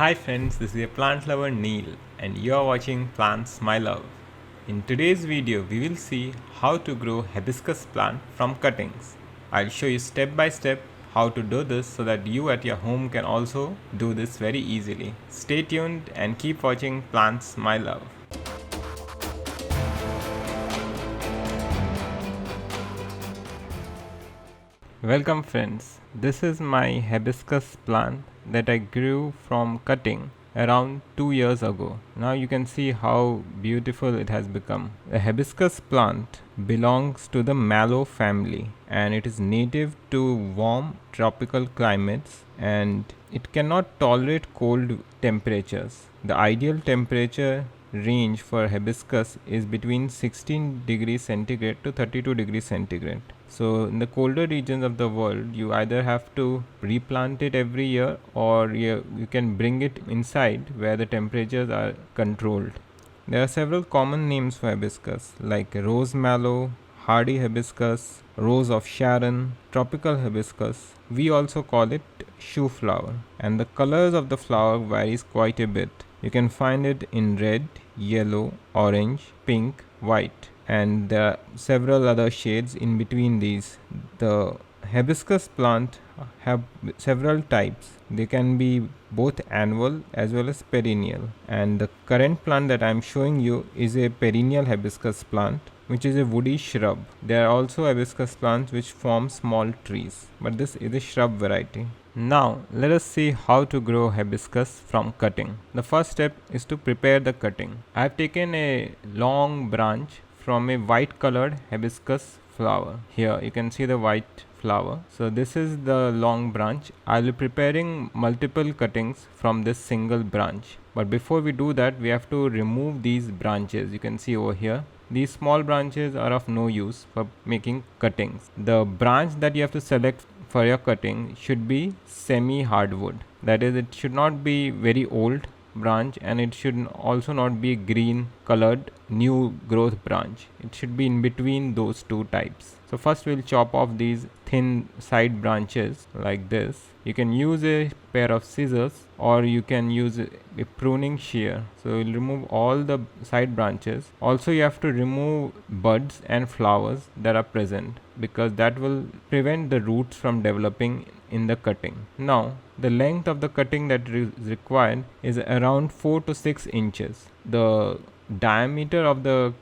Hi friends, this is your plant lover Neil and you are watching Plants My Love. In today's video, we will see how to grow hibiscus plant from cuttings. I'll show you step by step how to do this so that you at your home can also do this very easily. Stay tuned and keep watching Plants My Love. Welcome friends, this is my hibiscus plant that I grew from cutting around 2 years ago. Now you can see how beautiful it has become. The hibiscus plant belongs to the mallow family and it is native to warm tropical climates and it cannot tolerate cold temperatures. The ideal temperature range for hibiscus is between 16 degrees centigrade to 32 degrees centigrade. So in the colder regions of the world, you either have to replant it every year or you can bring it inside where the temperatures are controlled. There are several common names for hibiscus like rose mallow, hardy hibiscus, rose of Sharon, tropical hibiscus. We also call it shoe flower, and the colors of the flower varies quite a bit. You can find it in red, yellow, orange, pink, white, and there are several other shades in between these. The hibiscus plant have several types. They can be both annual as well as perennial, and the current plant that I am showing you is a perennial hibiscus plant which is a woody shrub. There are also hibiscus plants which form small trees, but this is a shrub variety. Now let us see how to grow hibiscus from cutting. The first step is to prepare the cutting. I have taken a long branch from a white colored hibiscus flower. Here you can see the white flower. So this is the long branch. I'll be preparing multiple cuttings from this single branch. But before we do that, we have to remove these branches. You can see over here. These small branches are of no use for making cuttings. The branch that you have to select for your cutting should be semi hardwood. That is, it should not be very old branch and it should also not be green colored new growth branch. It should be in between those two types. So first we'll chop off these thin side branches like this. You can use a pair of scissors or you can use a pruning shear. So we'll remove all the side branches. Also you have to remove buds and flowers that are present because that will prevent the roots from developing in the cutting. Now the length of the cutting that is required is around 4 to 6 inches. The diameter of the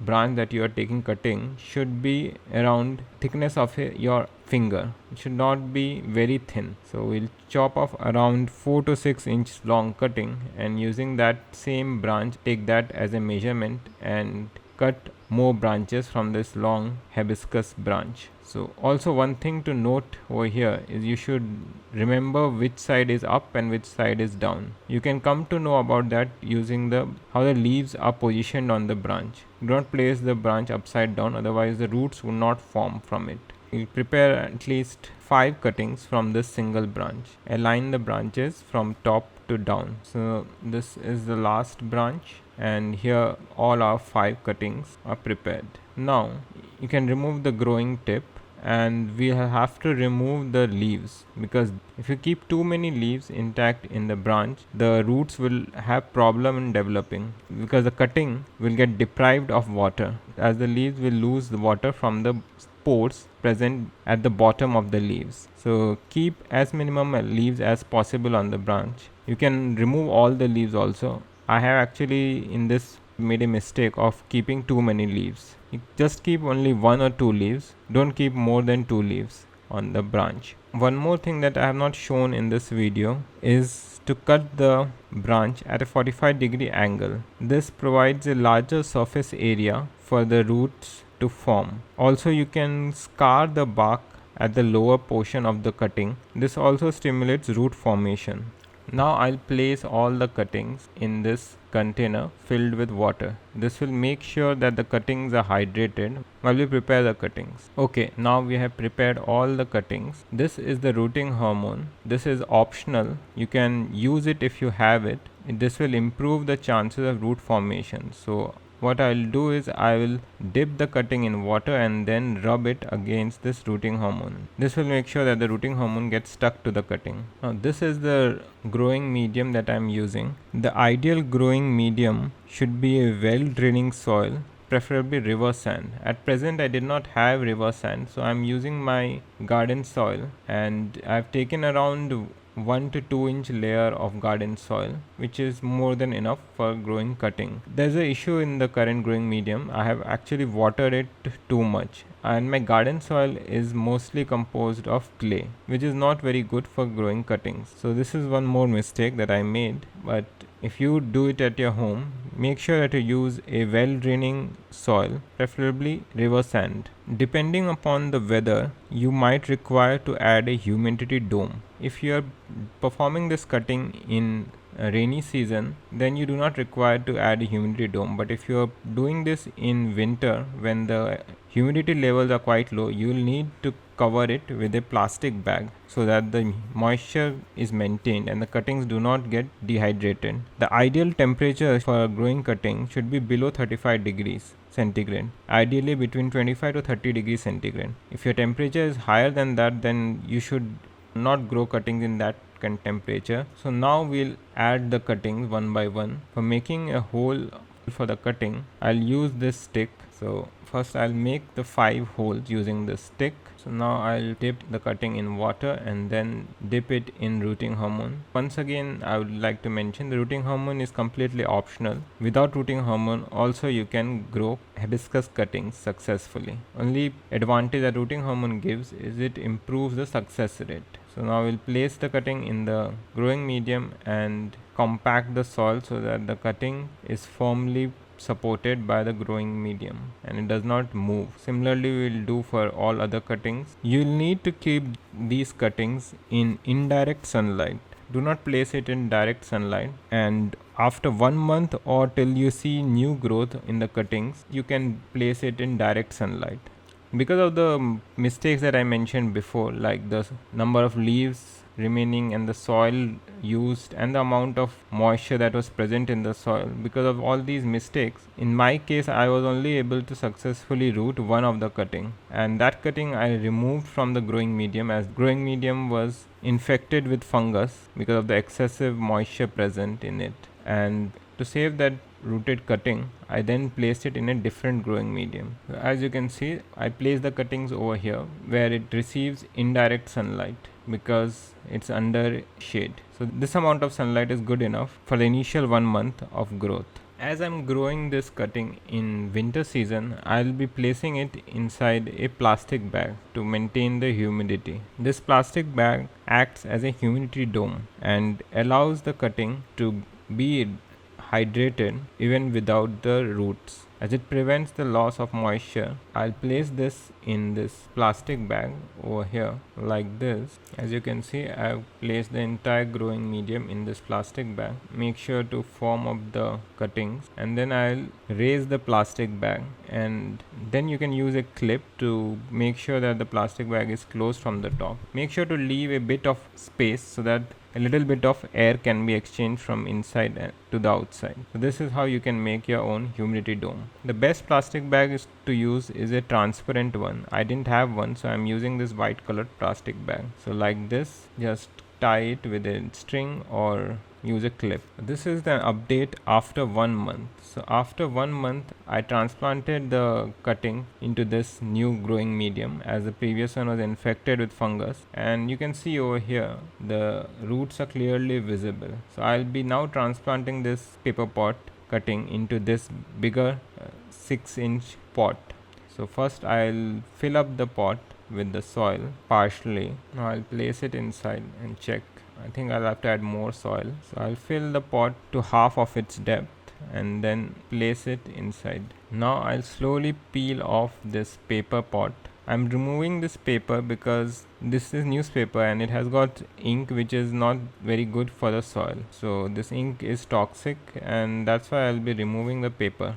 branch that you are taking cutting should be around thickness of your finger. It should not be very thin. So we'll chop off around 4 to 6 inch long cutting and using that same branch take that as a measurement and cut more branches from this long hibiscus branch. So also one thing to note over here is you should remember which side is up and which side is down. You can come to know about that using how the leaves are positioned on the branch. Do not place the branch upside down, otherwise the roots will not form from it. You prepare at least 5 cuttings from this single branch. Align the branches from top to down. So this is the last branch and here all our 5 cuttings are prepared. Now you can remove the growing tip and we have to remove the leaves because if you keep too many leaves intact in the branch, the roots will have problem in developing because the cutting will get deprived of water as the leaves will lose the water from the pores present at the bottom of the leaves. So keep as minimum leaves as possible on the branch. You can remove all the leaves also. I have actually in this made a mistake of keeping too many leaves. You just keep only 1 or 2 leaves. Don't keep more than 2 leaves on the branch. One more thing that I have not shown in this video is to cut the branch at a 45-degree angle. This provides a larger surface area for the roots to form. Also you can scar the bark at the lower portion of the cutting. This also stimulates root formation. Now I'll place all the cuttings in this container filled with water. This will make sure that the cuttings are hydrated while we prepare the cuttings. Okay, now we have prepared all the cuttings. This is the rooting hormone. This is optional. You can use it if you have it. This will improve the chances of root formation. So what I'll do is I will dip the cutting in water and then rub it against this rooting hormone. This will make sure that the rooting hormone gets stuck to the cutting. Now this is the growing medium that I'm using. The ideal growing medium should be a well draining soil, preferably river sand. At present I did not have river sand, so I'm using my garden soil, and I've taken around 1 to 2 inch layer of garden soil, which is more than enough for growing cutting. There's an issue in the current growing medium. I have actually watered it too much, and my garden soil is mostly composed of clay, which is not very good for growing cuttings. So this is one more mistake that I made. But if you do it at your home, make sure that you use a well draining soil, preferably river sand. Depending upon the weather, you might require to add a humidity dome. If you are performing this cutting in a rainy season, then you do not require to add a humidity dome. But if you are doing this in winter, when the humidity levels are quite low, you will need to cover it with a plastic bag so that the moisture is maintained and the cuttings do not get dehydrated. The ideal temperature for growing cutting should be below 35 degrees centigrade, ideally between 25 to 30 degrees centigrade. If your temperature is higher than that, then you should not grow cuttings in that temperature. So now we'll add the cuttings one by one. For making a hole for the cutting, I'll use this stick. So first I'll make the 5 holes using this stick. So now I'll dip the cutting in water and then dip it in rooting hormone. Once again, I would like to mention the rooting hormone is completely optional. Without rooting hormone also you can grow hibiscus cuttings successfully. Only advantage that rooting hormone gives is it improves the success rate. So now we'll place the cutting in the growing medium and compact the soil so that the cutting is firmly supported by the growing medium and it does not move. Similarly, we will do for all other cuttings. You'll need to keep these cuttings in indirect sunlight. Do not place it in direct sunlight, and after 1 month or till you see new growth in the cuttings, you can place it in direct sunlight. Because of the mistakes that I mentioned before, like the number of leaves remaining and the soil used and the amount of moisture that was present in the soil, because of all these mistakes, in my case I was only able to successfully root one of the cutting, and that cutting I removed from the growing medium as growing medium was infected with fungus because of the excessive moisture present in it. And to save that rooted cutting, I then placed it in a different growing medium. As you can see, I placed the cuttings over here where it receives indirect sunlight because it's under shade. So this amount of sunlight is good enough for the initial 1 month of growth. As I'm growing this cutting in winter season, I'll be placing it inside a plastic bag to maintain the humidity. This plastic bag acts as a humidity dome and allows the cutting to be hydrated even without the roots, as it prevents the loss of moisture. I'll place this in this plastic bag over here like this. As you can see, I've placed the entire growing medium in this plastic bag. Make sure to form up the cuttings and then I'll raise the plastic bag, and then you can use a clip to make sure that the plastic bag is closed from the top. Make sure to leave a bit of space so that a little bit of air can be exchanged from inside to the outside. So this is how you can make your own humidity dome. The best plastic bag to use is a transparent one. I didn't have one, so I'm using this white colored plastic bag. So like this, just tie it with a string or use a clip. This is the update after 1 month. So after 1 month, I transplanted the cutting into this new growing medium as the previous one was infected with fungus, and you can see over here the roots are clearly visible. So I'll be now transplanting this paper pot cutting into this bigger 6-inch pot. So first I'll fill up the pot with the soil partially. Now I'll place it inside and check. I think I'll have to add more soil. So I'll fill the pot to half of its depth and then place it inside. Now I'll slowly peel off this paper pot. I'm removing this paper because this is newspaper and it has got ink which is not very good for the soil. So this ink is toxic, and that's why I'll be removing the paper.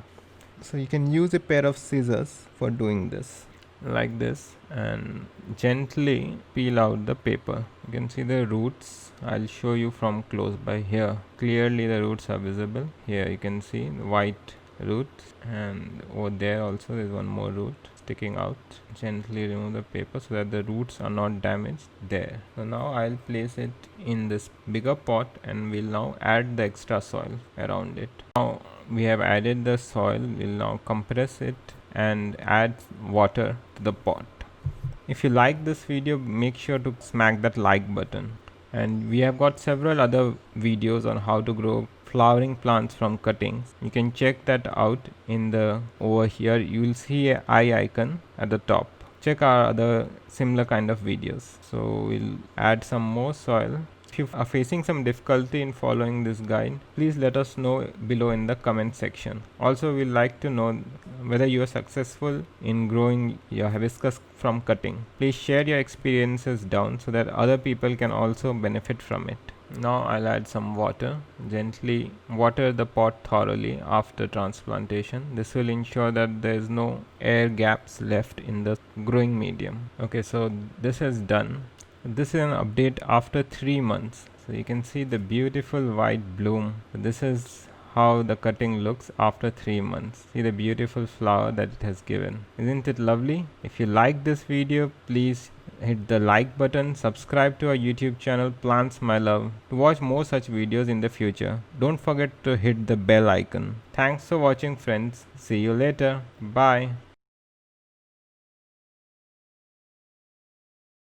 So you can use a pair of scissors for doing this, like this, and gently peel out the paper. You can see the roots. I'll show you from close by here. Clearly the roots are visible. Here you can see the white roots, and over there also there's one more root sticking out. Gently remove the paper so that the roots are not damaged there. So now I'll place it in this bigger pot and we'll now add the extra soil around it. Now we have added the soil, we'll now compress it and add water to the pot. If you like this video, make sure to smack that like button. And we have got several other videos on how to grow flowering plants from cuttings. You can check that out in the over here. You will see a eye icon at the top. Check our other similar kind of videos. So we'll add some more soil. If you are facing some difficulty in following this guide, please let us know below in the comment section. Also, we'd like to know whether you are successful in growing your hibiscus from cutting. Please share your experiences down so that other people can also benefit from it. Now I'll add some water. Gently water the pot thoroughly after transplantation. This will ensure that there is no air gaps left in the growing medium. Okay, so this is done. This is an update after 3 months. So you can see the beautiful white bloom. This is how the cutting looks after 3 months. See the beautiful flower that it has given. Isn't it lovely? If you like this video, please hit the like button, subscribe to our YouTube channel Plants My Love to watch more such videos in the future. Don't forget to hit the bell icon. Thanks for watching friends. See you later. Bye.